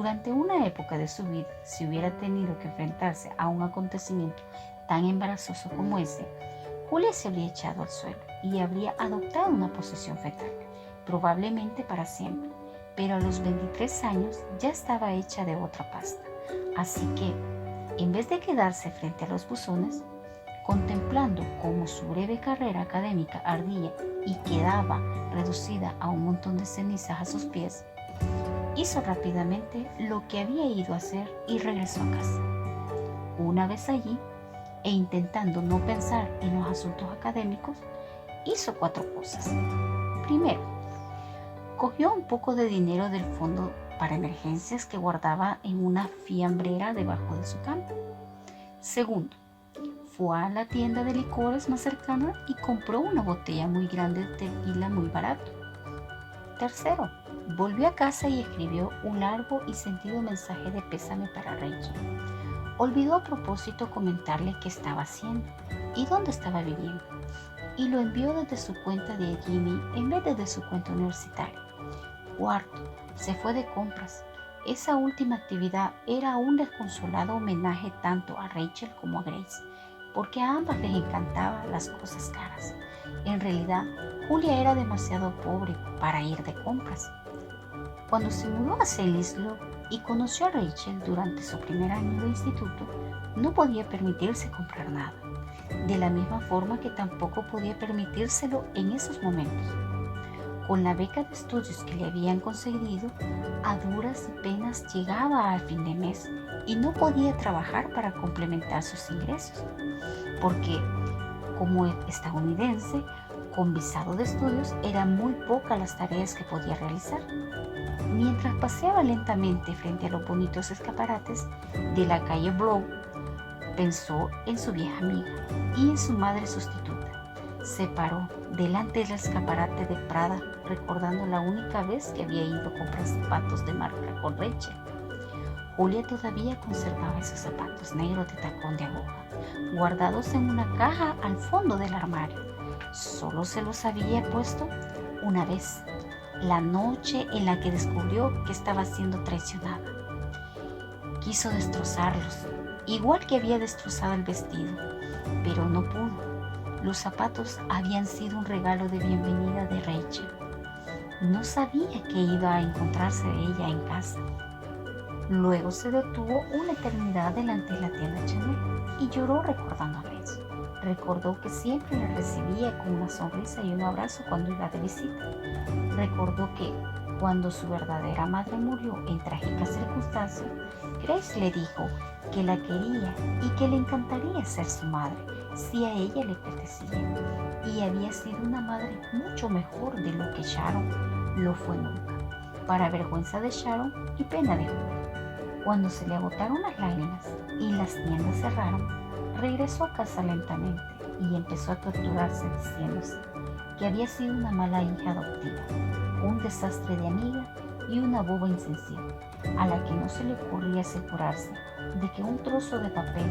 durante una época de su vida, si hubiera tenido que enfrentarse a un acontecimiento tan embarazoso como ese, Julia se habría echado al suelo y habría adoptado una posición fetal, probablemente para siempre, pero a los 23 años ya estaba hecha de otra pasta. Así que, en vez de quedarse frente a los buzones, contemplando cómo su breve carrera académica ardía y quedaba reducida a un montón de cenizas a sus pies, hizo rápidamente lo que había ido a hacer y regresó a casa. Una vez allí, e intentando no pensar en los asuntos académicos, hizo 4 cosas. Primero, cogió un poco de dinero del fondo para emergencias que guardaba en una fiambrera debajo de su cama. Segundo, fue a la tienda de licores más cercana y compró una botella muy grande de tequila muy barato. Tercero, volvió a casa y escribió un largo y sentido mensaje de pésame para Rachel. Olvidó a propósito comentarle qué estaba haciendo y dónde estaba viviendo, y lo envió desde su cuenta de Jimmy en vez de desde su cuenta universitaria. Cuarto, se fue de compras. Esa última actividad era un desconsolado homenaje tanto a Rachel como a Grace, porque a ambas les encantaban las cosas caras. En realidad, Julia era demasiado pobre para ir de compras. Cuando se mudó a Sellersville y conoció a Rachel durante su primer año de instituto, no podía permitirse comprar nada, de la misma forma que tampoco podía permitírselo en esos momentos. Con la beca de estudios que le habían concedido, a duras y penas llegaba al fin de mes y no podía trabajar para complementar sus ingresos, porque como estadounidense con visado de estudios eran muy pocas las tareas que podía realizar. Mientras paseaba lentamente frente a los bonitos escaparates de la calle Blow, pensó en su vieja amiga y en su madre sustituta. Se paró delante del escaparate de Prada, recordando la única vez que había ido a comprar zapatos de marca con Rachel. Julia todavía conservaba esos zapatos negros de tacón de aguja, guardados en una caja al fondo del armario. Solo se los había puesto una vez, la noche en la que descubrió que estaba siendo traicionada. Quiso destrozarlos, igual que había destrozado el vestido, pero no pudo. Los zapatos habían sido un regalo de bienvenida de Rachel. No sabía que iba a encontrarse ella en casa. Luego se detuvo una eternidad delante de la tienda Chanel y lloró recordando a Grace. Recordó que siempre la recibía con una sonrisa y un abrazo cuando iba de visita. Recordó que cuando su verdadera madre murió en trágicas circunstancias, Grace le dijo que la quería y que le encantaría ser su madre si a ella le apetecía. Y había sido una madre mucho mejor de lo que Sharon lo fue nunca, para vergüenza de Sharon y pena de Julia. Cuando se le agotaron las lágrimas y las tiendas cerraron, regresó a casa lentamente y empezó a torturarse diciéndose que había sido una mala hija adoptiva, un desastre de amiga y una boba insensible, a la que no se le ocurría asegurarse de que un trozo de papel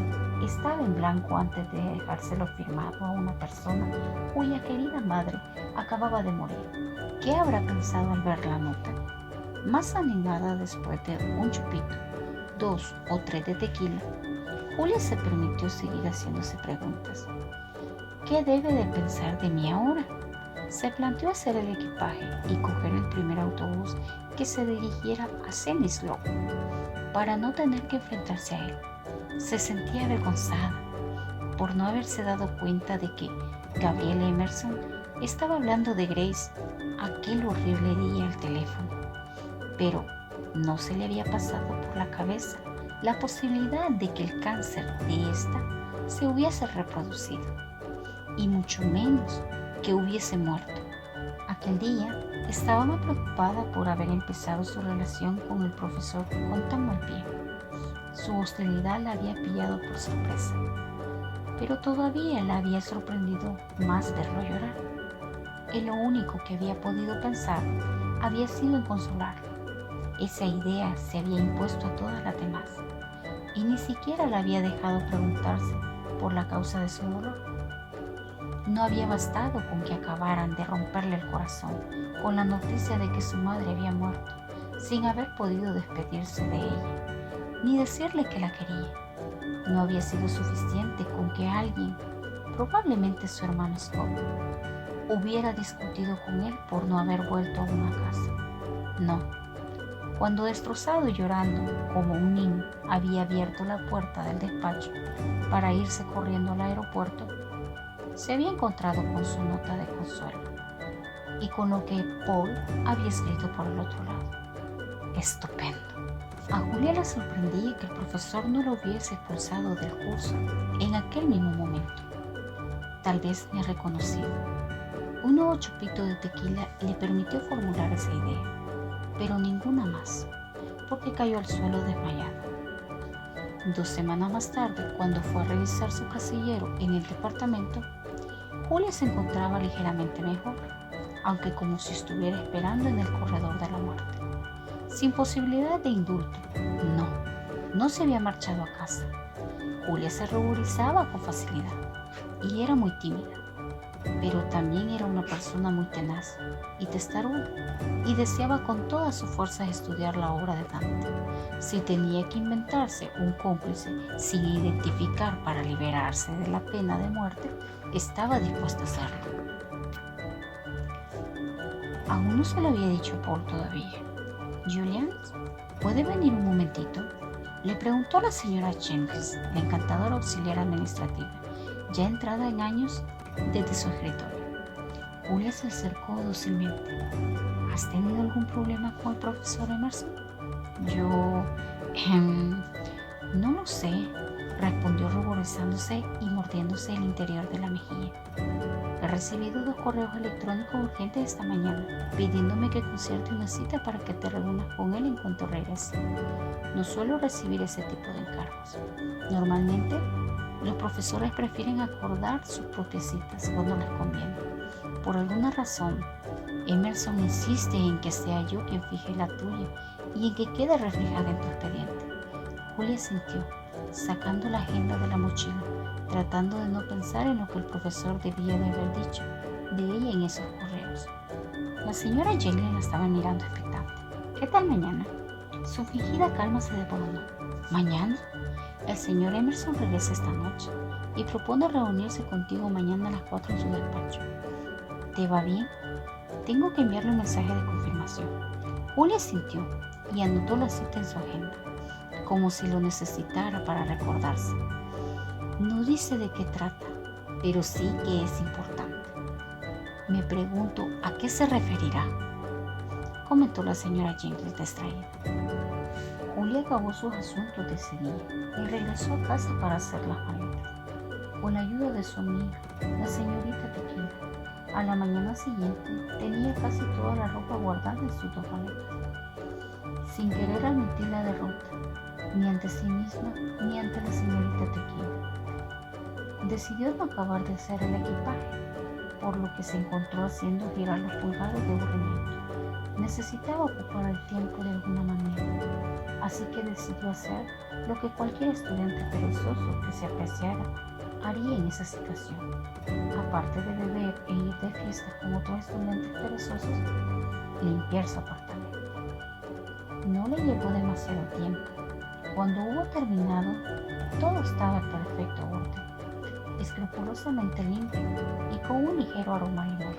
estaba en blanco antes de dejárselo firmado a una persona cuya querida madre acababa de morir. ¿Qué habrá pensado al ver la nota? Más animada después de un chupito, 2 o 3 de tequila, Julia se permitió seguir haciéndose preguntas. ¿Qué debe de pensar de mí ahora? Se planteó hacer el equipaje y coger el primer autobús que se dirigiera a Sellersville para no tener que enfrentarse a él. Se sentía avergonzada por no haberse dado cuenta de que Gabriel Emerson estaba hablando de Grace aquel horrible día al teléfono, pero no se le había pasado por la cabeza la posibilidad de que el cáncer de esta se hubiese reproducido, y mucho menos que hubiese muerto. Aquel día estaba muy preocupada por haber empezado su relación con el profesor con tan mal pie. Su hostilidad la había pillado por sorpresa, pero todavía la había sorprendido más verlo llorar. Y lo único que había podido pensar había sido en consolarlo. Esa idea se había impuesto a todas las demás, y ni siquiera la había dejado preguntarse por la causa de su dolor. No había bastado con que acabaran de romperle el corazón con la noticia de que su madre había muerto. sin haber podido despedirse de ella, ni decirle que la quería. No había sido suficiente con que alguien, probablemente su hermano Scott, hubiera discutido con él por no haber vuelto aún a casa. No, cuando destrozado y llorando como un niño había abierto la puerta del despacho para irse corriendo al aeropuerto, se había encontrado con su nota de consuelo y con lo que Paul había escrito por el otro lado. Estupendo. A Julia le sorprendía que el profesor no lo hubiese expulsado del curso en aquel mismo momento. Tal vez ni reconocido. Un nuevo chupito de tequila le permitió formular esa idea, pero ninguna más, porque cayó al suelo desmayado. 2 semanas más tarde, cuando fue a revisar su casillero en el departamento, Julia se encontraba ligeramente mejor, aunque como si estuviera esperando en el corredor de la muerte. Sin posibilidad de indulto. No se había marchado a casa. Julia se ruborizaba con facilidad y era muy tímida, pero también era una persona muy tenaz y testaruda, y deseaba con todas sus fuerzas estudiar la obra de Dante. Si tenía que inventarse un cómplice sin identificar para liberarse de la pena de muerte, estaba dispuesta a hacerlo. Aún no se lo había dicho a Paul todavía. «Julian, ¿puede venir un momentito?», le preguntó a la señora Jenkins, la encantadora auxiliar administrativa, ya entrada en años desde su escritorio. Julia se acercó dócilmente. «¿Has tenido algún problema con el profesor Emerson?». «Yo... no lo sé», respondió ruborizándose y mordiéndose el interior de la mejilla. «He recibido 2 correos electrónicos urgentes esta mañana, pidiéndome que concierte una cita para que te reúnas con él en cuanto regrese. No suelo recibir ese tipo de encargos. Normalmente, los profesores prefieren acordar sus propias citas cuando les conviene. Por alguna razón, Emerson insiste en que sea yo quien fije la tuya y en que quede reflejada en tu expediente». Julia sintió, sacando la agenda de la mochila, tratando de no pensar en lo que el profesor debía de haber dicho de ella en esos correos. La señora Jenkins la estaba mirando expectante. «¿Qué tal mañana?». Su fingida calma se devoró. «¿Mañana? El señor Emerson regresa esta noche y propone reunirse contigo mañana a las 4 en su despacho. ¿Te va bien? Tengo que enviarle un mensaje de confirmación». Julia sintió y anotó la cita en su agenda, como si lo necesitara para recordarse. No dice de qué trata, pero sí que es importante. «Me pregunto a qué se referirá», comentó la señora Jenkins distraída. Julia acabó sus asuntos de ese día y regresó a casa para hacer las maletas. Con la ayuda de su amiga, la señorita Tequila, a la mañana siguiente tenía casi toda la ropa guardada en sus 2 maletas. Sin querer admitir la derrota, ni ante sí misma ni ante la señorita Tequila, decidió no acabar de hacer el equipaje, por lo que se encontró haciendo girar los pulgares de aburrimiento. Necesitaba ocupar el tiempo de alguna manera, así que decidió hacer lo que cualquier estudiante perezoso que se apreciara haría en esa situación. Aparte de beber e ir de fiesta como otros estudiantes perezosos, limpiar su apartamento. No le llevó demasiado tiempo. Cuando hubo terminado, todo estaba en perfecto orden, escrupulosamente limpio y con un ligero aroma a limón.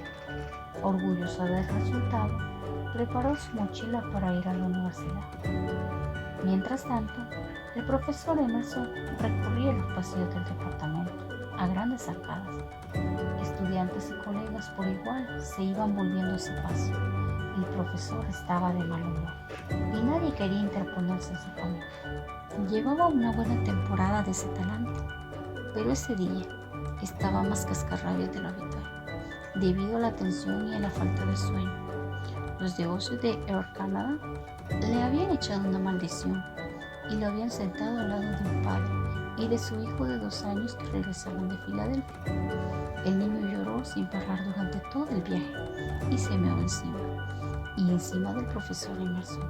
Orgullosa del resultado, preparó su mochila para ir a la universidad. Mientras tanto, el profesor Emerson recorría los pasillos del departamento a grandes zancadas. Estudiantes y colegas por igual se iban volviendo a ese paso. El profesor estaba de mal humor y nadie quería interponerse en su camino. Llevaba una buena temporada de ese talante, pero ese día estaba más cascarrabias de lo habitual, debido a la tensión y a la falta de sueño. Los negocios de Air Canada le habían echado una maldición y lo habían sentado al lado de un padre y de su hijo de 2 años que regresaban de Filadelfia. El niño lloró sin parar durante todo el viaje y se meó encima del profesor Emerson,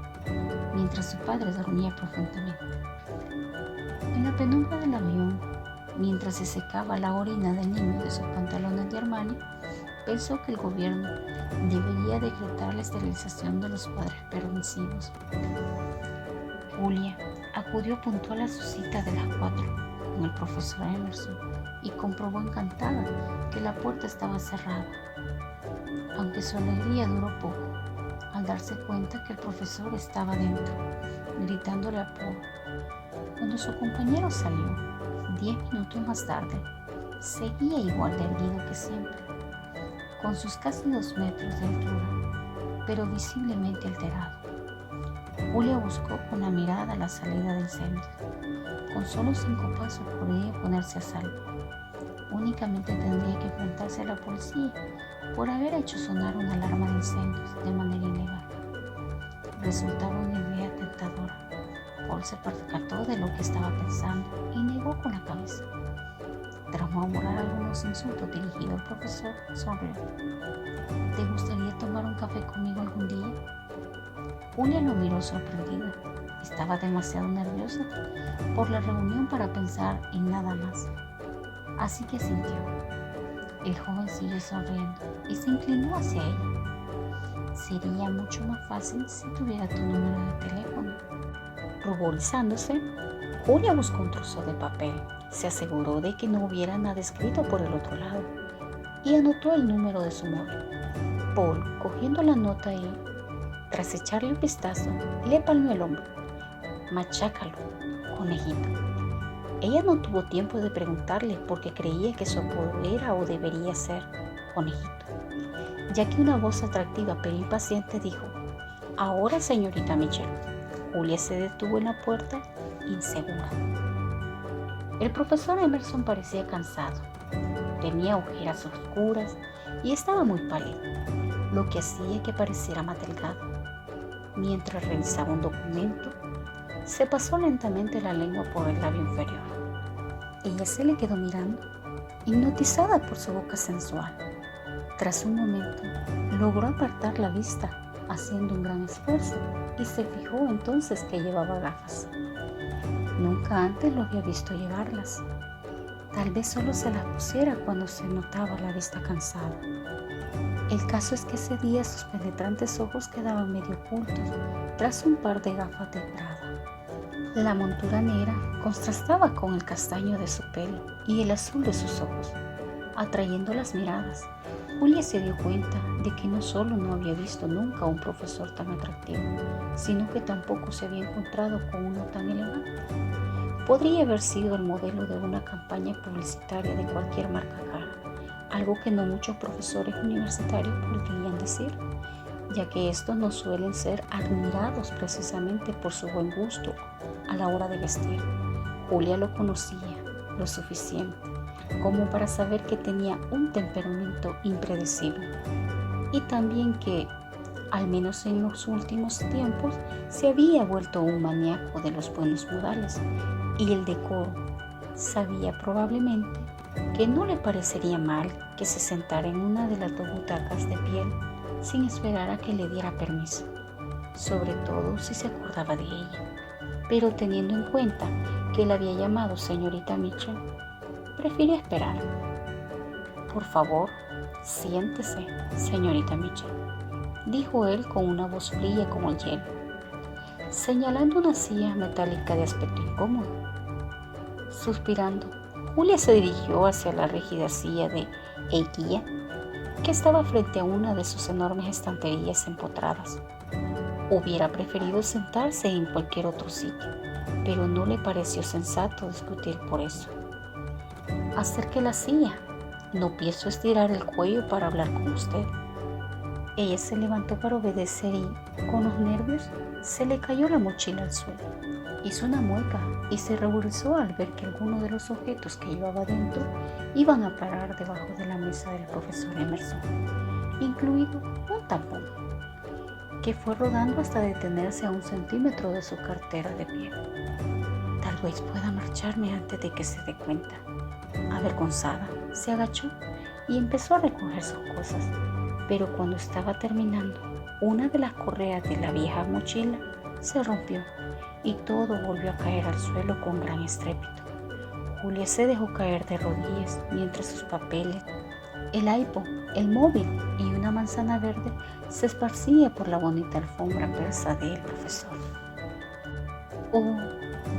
mientras su padre dormía profundamente. En la penumbra del avión, mientras se secaba la orina del niño de sus pantalones de Armani, pensó que el gobierno debería decretar la esterilización de los padres permisivos. Julia acudió puntual a su cita de las 4 con el profesor Emerson y comprobó encantada que la puerta estaba cerrada, aunque su alegría duró poco al darse cuenta que el profesor estaba dentro, gritándole a Paul. Cuando su compañero salió, 10 minutos más tarde, seguía igual de erguido que siempre, con sus casi 2 metros de altura, pero visiblemente alterado. Julia buscó con la mirada la salida del incendio. Con solo 5 pasos podía ponerse a salvo. Únicamente tendría que enfrentarse a la policía por haber hecho sonar una alarma de incendios de manera ilegal. Resultaba una idea tentadora. Paul se percató de lo que estaba pensando y negó con la cabeza. Tras murmurar algunos insultos dirigidos al profesor, sonrió. ¿Te gustaría tomar un café conmigo algún día? Julia lo miró sorprendida. Estaba demasiado nerviosa por la reunión para pensar en nada más. Así que sintió. El joven siguió sonriendo y se inclinó hacia ella. Sería mucho más fácil si tuviera tu número de teléfono. Ruborizándose, Julia buscó un trozo de papel. Se aseguró de que no hubiera nada escrito por el otro lado y anotó el número de su móvil. Paul, cogiendo la nota y, tras echarle un vistazo, le palmeó el hombro. Machácalo, conejito. Ella no tuvo tiempo de preguntarle porque creía que su apodo era o debería ser conejito, ya que una voz atractiva pero impaciente dijo: ahora, señorita Mitchell. Julia se detuvo en la puerta, insegura. El profesor Emerson parecía cansado, tenía ojeras oscuras y estaba muy pálido, lo que hacía que pareciera más delgado. Mientras revisaba un documento, se pasó lentamente la lengua por el labio inferior. Ella se le quedó mirando, hipnotizada por su boca sensual. Tras un momento, logró apartar la vista, haciendo un gran esfuerzo, y se fijó entonces que llevaba gafas. Nunca antes lo había visto llevarlas. Tal vez solo se las pusiera cuando se notaba la vista cansada. El caso es que ese día sus penetrantes ojos quedaban medio ocultos tras un par de gafas de Prada. La montura negra contrastaba con el castaño de su pelo y el azul de sus ojos, atrayendo las miradas. Julia se dio cuenta de que no solo no había visto nunca a un profesor tan atractivo, sino que tampoco se había encontrado con uno tan elegante. Podría haber sido el modelo de una campaña publicitaria de cualquier marca cara, algo que no muchos profesores universitarios podrían decir, ya que estos no suelen ser admirados precisamente por su buen gusto a la hora de vestir. Julia lo conocía lo suficiente como para saber que tenía un temperamento impredecible y también que, al menos en los últimos tiempos, se había vuelto un maníaco de los buenos modales y el decoro. Sabía probablemente que no le parecería mal que se sentara en una de las 2 butacas de piel sin esperar a que le diera permiso, sobre todo si se acordaba de ella. Pero teniendo en cuenta que la había llamado señorita Mitchell, prefirió esperar. Por favor, siéntese, señorita Mitchell, dijo él con una voz fría como el hielo, señalando una silla metálica de aspecto incómodo. Suspirando, Julia se dirigió hacia la rígida silla de equilla que estaba frente a una de sus enormes estanterías empotradas. Hubiera preferido sentarse en cualquier otro sitio, pero no le pareció sensato discutir por eso. Acerque la silla. No pienso estirar el cuello para hablar con usted. Ella se levantó para obedecer y, con los nervios, se le cayó la mochila al suelo. Hizo una mueca y se ruborizó al ver que algunos de los objetos que llevaba dentro iban a parar debajo de la mesa del profesor Emerson, incluido un tampón, que fue rodando hasta detenerse a 1 centímetro de su cartera de piel. Tal vez pueda marcharme antes de que se dé cuenta. Avergonzada, se agachó y empezó a recoger sus cosas, pero cuando estaba terminando, una de las correas de la vieja mochila se rompió y todo volvió a caer al suelo con gran estrépito. Julia se dejó caer de rodillas mientras sus papeles, El iPod, el móvil y una manzana verde se esparcía por la bonita alfombra persa del profesor. Oh,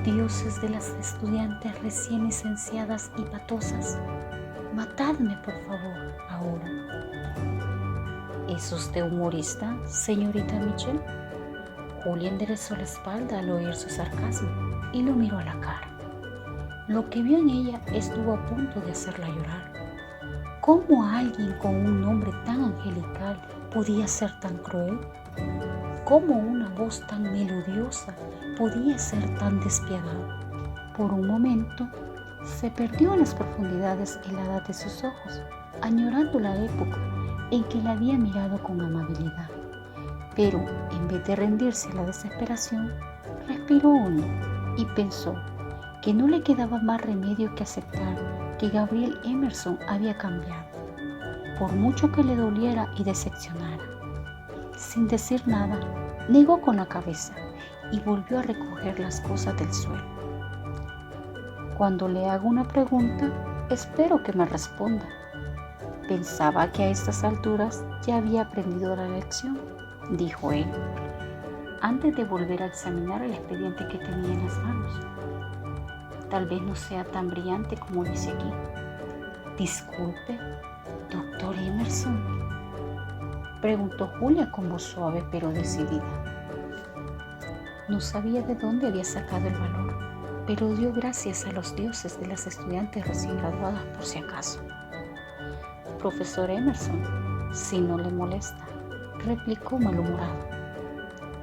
dioses de las estudiantes recién licenciadas y patosas, matadme por favor ahora. ¿Es usted humorista, señorita Mitchell? Julia enderezó la espalda al oír su sarcasmo y lo miró a la cara. Lo que vio en ella estuvo a punto de hacerla llorar. ¿Cómo alguien con un nombre tan angelical podía ser tan cruel? ¿Cómo una voz tan melodiosa podía ser tan despiadada? Por un momento se perdió en las profundidades heladas de sus ojos, añorando la época en que la había mirado con amabilidad. Pero en vez de rendirse a la desesperación, respiró hondo y pensó que no le quedaba más remedio que aceptar que Gabriel Emerson había cambiado, por mucho que le doliera y decepcionara. Sin decir nada, negó con la cabeza y volvió a recoger las cosas del suelo. Cuando le hago una pregunta, espero que me responda. Pensaba que a estas alturas ya había aprendido la lección, dijo él, antes de volver a examinar el expediente que tenía en las manos. Tal vez no sea tan brillante como dice aquí. Disculpe, doctor Emerson, preguntó Julia con voz suave pero decidida. No sabía de dónde había sacado el valor, pero dio gracias a los dioses de las estudiantes recién graduadas por si acaso. Profesor Emerson, si no le molesta, replicó malhumorado.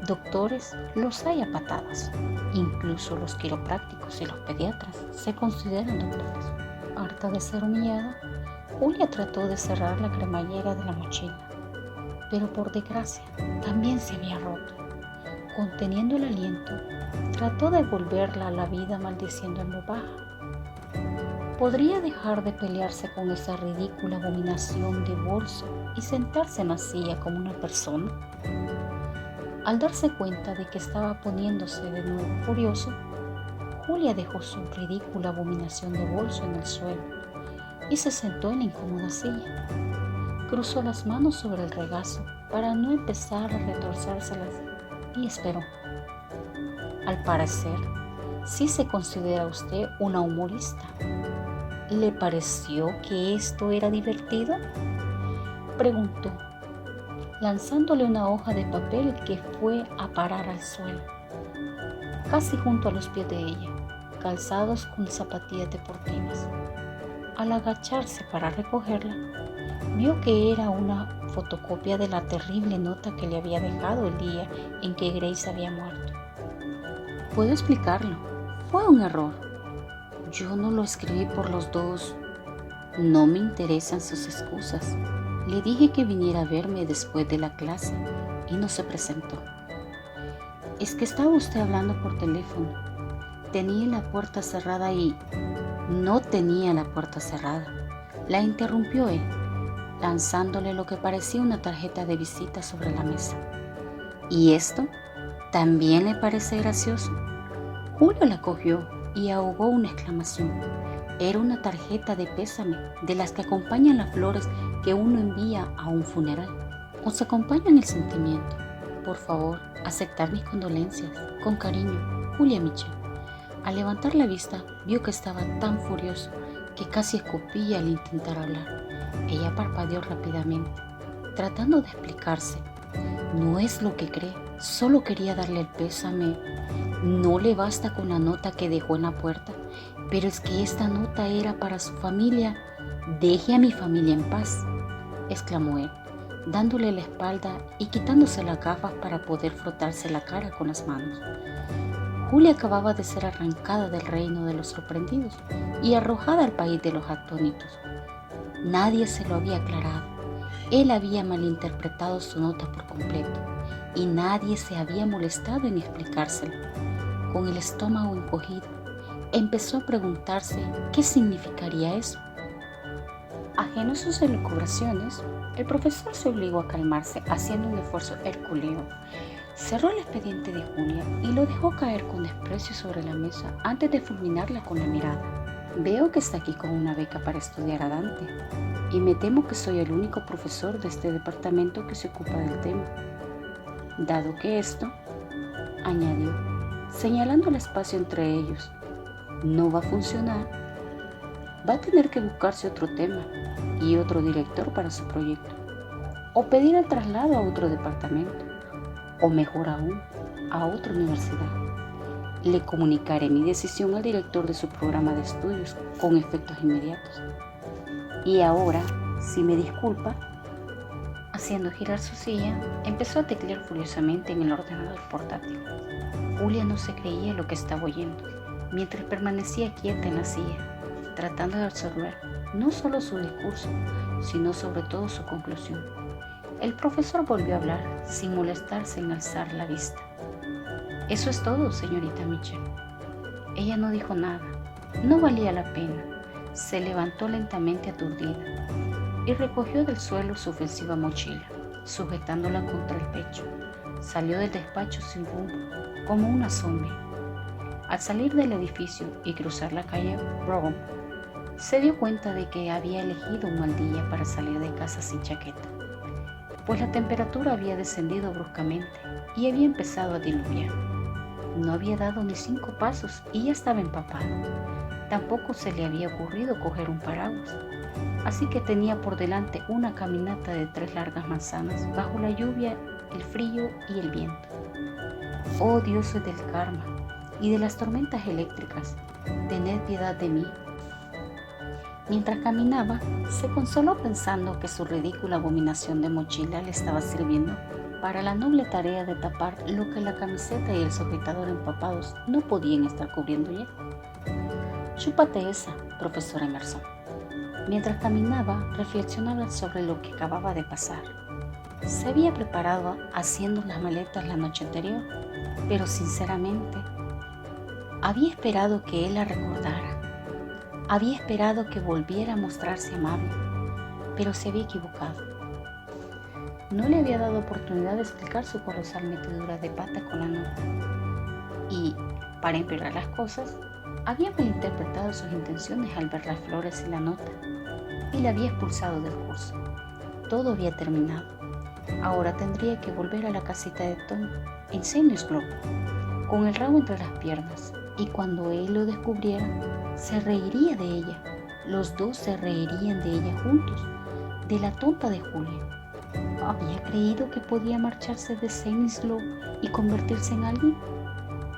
Doctores los hay a patadas, incluso los quiroprácticos y los pediatras se consideran doctores. Harta de ser humillada, Julia trató de cerrar la cremallera de la mochila, pero por desgracia también se había roto. Conteniendo el aliento, trató de volverla a la vida maldiciendo en voz baja. ¿Podría dejar de pelearse con esa ridícula abominación de bolso y sentarse en la silla como una persona? Al darse cuenta de que estaba poniéndose de nuevo furioso, Julia dejó su ridícula abominación de bolso en el suelo y se sentó en la incómoda silla. Cruzó las manos sobre el regazo para no empezar a retorcérselas y esperó. Al parecer, sí se considera usted una humorista. ¿Le pareció que esto era divertido?, preguntó, lanzándole una hoja de papel que fue a parar al suelo, casi junto a los pies de ella, calzados con zapatillas deportivas. Al agacharse para recogerla, vio que era una fotocopia de la terrible nota que le había dejado el día en que Grace había muerto. Puedo explicarlo, fue un error. Yo no lo escribí por los dos. No me interesan sus excusas. Le dije que viniera a verme después de la clase y no se presentó. Es que estaba usted hablando por teléfono. Tenía la puerta cerrada y... No tenía la puerta cerrada. La interrumpió él, lanzándole lo que parecía una tarjeta de visita sobre la mesa. ¿Y esto también le parece gracioso? Julio la cogió y ahogó una exclamación. Era una tarjeta de pésame, de las que acompañan las flores que uno envía a un funeral. Os acompañan el sentimiento. Por favor, aceptar mis condolencias. Con cariño, Julia Mitchell. Al levantar la vista, vio que estaba tan furioso que casi escupía al intentar hablar. Ella parpadeó rápidamente, tratando de explicarse. No es lo que cree, solo quería darle el pésame. No le basta con la nota que dejó en la puerta, pero es que esta nota era para su familia. Deje a mi familia en paz, exclamó él, dándole la espalda y quitándose las gafas para poder frotarse la cara con las manos. Julia acababa de ser arrancada del reino de los sorprendidos y arrojada al país de los atónitos. Nadie se lo había aclarado. Él había malinterpretado su nota por completo y nadie se había molestado en explicárselo. Con el estómago encogido, empezó a preguntarse qué significaría eso. Ajeno a sus elucubraciones, el profesor se obligó a calmarse haciendo un esfuerzo hercúleo. Cerró el expediente de Julia y lo dejó caer con desprecio sobre la mesa antes de fulminarla con la mirada. Veo que está aquí con una beca para estudiar a Dante y me temo que soy el único profesor de este departamento que se ocupa del tema. Dado que esto, añadió, señalando el espacio entre ellos, no va a funcionar, va a tener que buscarse otro tema y otro director para su proyecto, o pedir el traslado a otro departamento, o mejor aún, a otra universidad. Le comunicaré mi decisión al director de su programa de estudios con efectos inmediatos. Y ahora, si me disculpa, haciendo girar su silla, empezó a teclear furiosamente en el ordenador portátil. Julia no se creía lo que estaba oyendo, mientras permanecía quieta en la silla, tratando de absorber no solo su discurso, sino sobre todo su conclusión. El profesor volvió a hablar, sin molestarse en alzar la vista. Eso es todo, señorita Mitchell. Ella no dijo nada. No valía la pena. Se levantó lentamente aturdida y recogió del suelo su ofensiva mochila, sujetándola contra el pecho. Salió del despacho sin rumbo, como una zombie. Al salir del edificio y cruzar la calle Brown, se dio cuenta de que había elegido un mal día para salir de casa sin chaqueta, pues la temperatura había descendido bruscamente y había empezado a diluviar. No había dado ni 5 pasos y ya estaba empapado. Tampoco se le había ocurrido coger un paraguas, así que tenía por delante una caminata de 3 largas manzanas bajo la lluvia, el frío y el viento. Oh dioses del karma y de las tormentas eléctricas, tened piedad de mí. Mientras caminaba, se consoló pensando que su ridícula abominación de mochila le estaba sirviendo para la noble tarea de tapar lo que la camiseta y el sujetador empapados no podían estar cubriendo ya. Chúpate esa, profesor Emerson. Mientras caminaba, reflexionaba sobre lo que acababa de pasar. Se había preparado haciendo las maletas la noche anterior, pero sinceramente, había esperado que él la recordara. Había esperado que volviera a mostrarse amable, pero se había equivocado. No le había dado oportunidad de explicar su colosal metedura de pata con la nota. Y, para empeorar las cosas, había malinterpretado sus intenciones al ver las flores y la nota, y la había expulsado del curso. Todo había terminado. Ahora tendría que volver a la casita de Tom, en Saint Globe, con el rabo entre las piernas, y cuando él lo descubriera, se reiría de ella. Los dos se reirían de ella juntos, de la tonta de Julia. ¿Había creído que podía marcharse de Saint Globe y convertirse en alguien?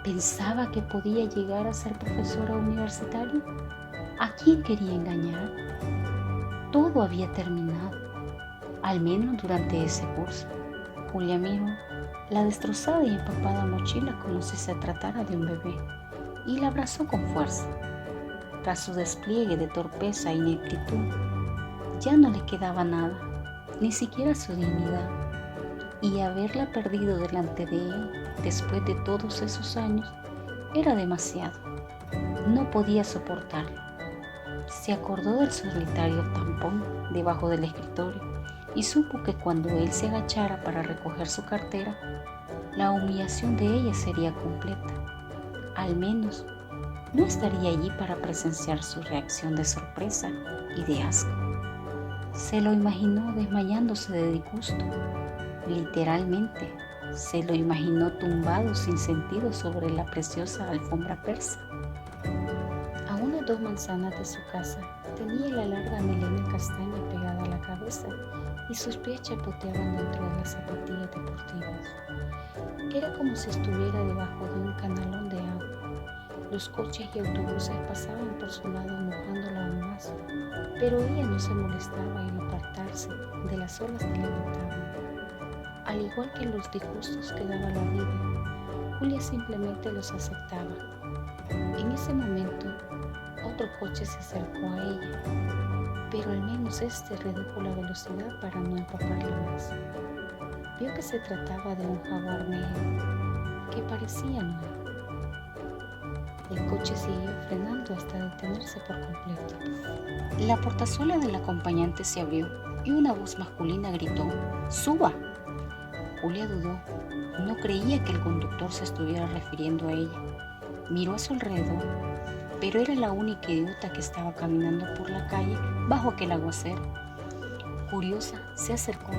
¿Pensaba que podía llegar a ser profesora universitaria? ¿A quién quería engañar? Todo había terminado, al menos durante ese curso. Julia miró la destrozada y empapada mochila como si se tratara de un bebé y la abrazó con fuerza. Tras su despliegue de torpeza e ineptitud, ya no le quedaba nada, ni siquiera su dignidad, y haberla perdido delante de él después de todos esos años era demasiado. No podía soportarlo. Se acordó del solitario tampón debajo del escritorio y supo que cuando él se agachara para recoger su cartera, la humillación de ella sería completa. Al menos no estaría allí para presenciar su reacción de sorpresa y de asco. Se lo imaginó desmayándose de disgusto. Literalmente, se lo imaginó tumbado sin sentido sobre la preciosa alfombra persa. A unas 2 manzanas de su casa tenía la larga melena castaña pegada a la cabeza y sus pies chapoteaban dentro de las zapatillas deportivas. Era como si estuviera debajo de un canalón de agua. Los coches y autobuses pasaban por su lado mojándola aún más, pero ella no se molestaba en apartarse de las olas que levantaban. Al igual que los disgustos que daba la vida, Julia simplemente los aceptaba. En ese momento, otro coche se acercó a ella, pero al menos este redujo la velocidad para no empaparla más. Vio que se trataba de un Jaguar negro, que parecía nuevo. El coche siguió frenando hasta detenerse por completo. La portazuela del acompañante se abrió y una voz masculina gritó: ¡Suba! Julia dudó. No creía que el conductor se estuviera refiriendo a ella. Miró a su alrededor. pero era la única idiota que estaba caminando por la calle bajo aquel aguacero. Curiosa, se acercó.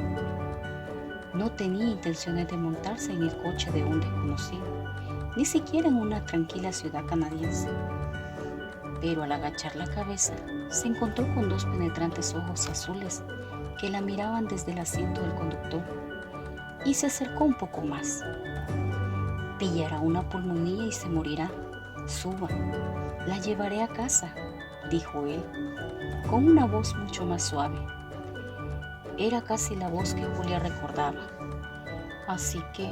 No tenía intenciones de montarse en el coche de un desconocido, ni siquiera en una tranquila ciudad canadiense. Pero al agachar la cabeza, se encontró con dos penetrantes ojos azules que la miraban desde el asiento del conductor, y se acercó un poco más. Pillará una pulmonía y se morirá. Suba, la llevaré a casa, dijo él, con una voz mucho más suave. Era casi la voz que Julia recordaba. Así que,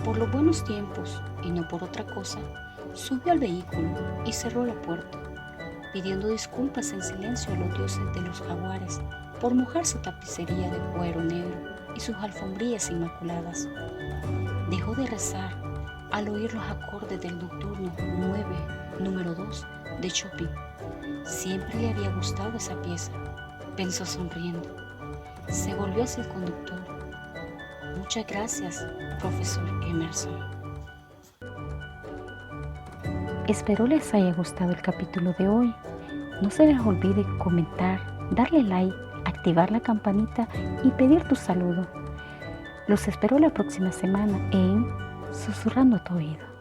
por los buenos tiempos y no por otra cosa, subió al vehículo y cerró la puerta, pidiendo disculpas en silencio a los dioses de los jaguares por mojar su tapicería de cuero negro y sus alfombrillas inmaculadas. Dejó de rezar al oír los acordes del nocturno 9, número 2 de Chopin. Siempre le había gustado esa pieza, pensó sonriendo. Se volvió hacia el conductor. Muchas gracias, profesor Emerson. Espero les haya gustado el capítulo de hoy. No se les olvide comentar, darle like, activar la campanita y pedir tu saludo. Los espero la próxima semana en Susurrando a tu oído.